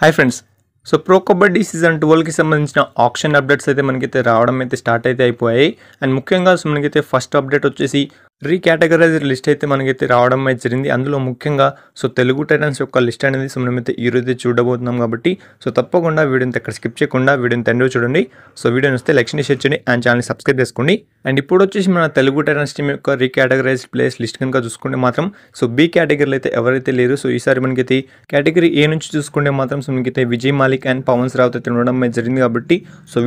Hi friends. So pro kabaddi season 12కి సంబంధించిన auction updates అయితే మనకైతే రావడం అయితే స్టార్ట్ అయితే అయిపోయాయి. అండ్ ముఖ్యంగా మనకైతే ఫస్ట్ అప్డేట్ వచ్చేసి రీకేటగరైజ్డ్ లిస్ట్ అయితే మనకైతే రావడం అయితే జరిగింది. అందులో ముఖ్యంగా తెలుగు టైటన్స్ యొక్క లిస్ట్ అనేది మనమైతే ఈరోజు చూడబోతున్నాం కాబట్టి తప్పకుండా వీడియోని ఎక్కడ స్కిప్ చేయకుండా వీడియోని ఎండ్ చూడండి. వీడియోని వస్తే లైక్ చేయండి, షేర్ చేయండి అండ్ ఛానల్ని సబ్స్క్రైబ్ చేసుకోండి. అండ్ ఇప్పుడు వచ్చేసి మన తెలుగు టైటన్స్ టీమ్ యొక్క రీకేటగరైజ్డ్ ప్లేయర్స్ లిస్ట్ కనుక చూసుకుంటే మాత్రం బి కేటగిరీలో అయితే ఎవరైతే లేరు. ఈసారి మనకైతే కేటగిరీ ఏ నుంచి చూసుకుంటే మాత్రం మనకైతే విజయ్ మాలిక్ అండ్ పవన్ రావుత్ అయితే ఉండడం అయితే జరిగింది కాబట్టి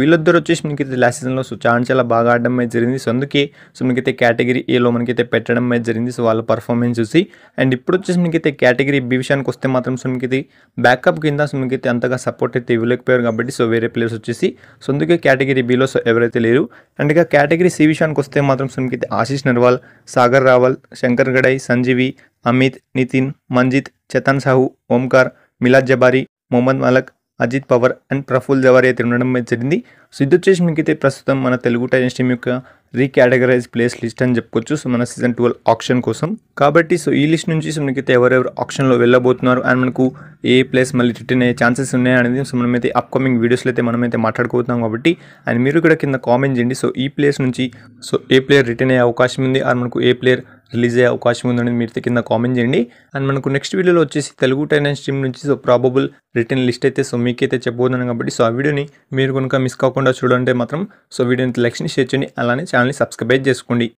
వీళ్ళిద్దరు వచ్చేసి మనకైతే లాస్ట్ సీజన్లో చాలా బాగా ఆడడం అయితే జరిగింది. అందుకే మనకైతే కేటగిరీ ఏలో మనకైతే పెట్టడం అయితే జరిగింది వాళ్ళ పర్ఫార్మెన్స్ చూసి. అండ్ ఇప్పుడు వచ్చేసి మనకైతే కేటగిరీ బి విషయానికి వస్తే మాత్రం మనకైతే బ్యాకప్ కింద మనకైతే అంతగా సపోర్ట్ అయితే ఇవ్వలేకపోయారు కాబట్టి వేరే ప్లేయర్స్ వచ్చేసి అందుకే కేటగిరీ బిలో ఎవరైతే లేరు. అండ్ ఇక కేటగిరీ సి విషయానికి వస్తే మాత్రం మనకైతే ఆశీష్ నర్వాల్, సాగర్ రావల్, శంకర్ గడై, సంజీవి, అమిత్, నితిన్, మంజిత్, చేతన్ సాహు, ఓంకార్, మిలాద్ జబారీ, మొహమ్మద్ మలక్, అజిత్ పవర్ అండ్ ప్రఫుల్ జవారీ అయితే ఉండడం అయితే జరిగింది. ఇది వచ్చేసి మీకైతే ప్రస్తుతం మన తెలుగు టైటన్స్ టీమ్ యొక్క రీకేటగరైజ్ ప్లేస్ లిస్ట్ అని చెప్పుకోవచ్చు మన సీజన్ 12 ఆప్షన్ కోసం. కాబట్టి ఈ లిస్ట్ నుంచి మనకైతే ఎవరెవరు ఆప్షన్లో వెళ్ళబోతున్నారు అండ్ మనకు ఏ ప్లేస్ మళ్ళీ రిటర్న్ అయ్యే ఛాన్సెస్ ఉన్నాయి అనేది మనమైతే అప్కమింగ్ వీడియోస్లో అయితే మనమైతే మాట్లాడుకుంటున్నాం కాబట్టి. అండ్ మీరు కూడా కింద కామెంట్ చేయండి ఈ ప్లేస్ నుంచి ఏ ప్లేయర్ రిటర్న్ అయ్యే అవకాశం ఉంది అండ్ మనకు ఏ ప్లేయర్ రిలీజ్ అయ్యే అవకాశం ఉందని మీరు కింద కామెంట్ చేయండి. అండ్ మనకు నెక్స్ట్ వీడియోలో వచ్చేసి తెలుగు టైటన్స్ టీమ్ నుంచి ప్రాబబుల్ రిటర్న్ లిస్ట్ అయితే మీకైతే చెప్పబోతున్నాను కాబట్టి ఆ వీడియోని మీరు కనుక మిస్ కాకుండా చూడండి మాత్రం వీడియోని లైక్ చేయండి, షేర్ చేయండి, అలానే ఛానల్ని సబ్స్క్రైబ్ చేసుకోండి.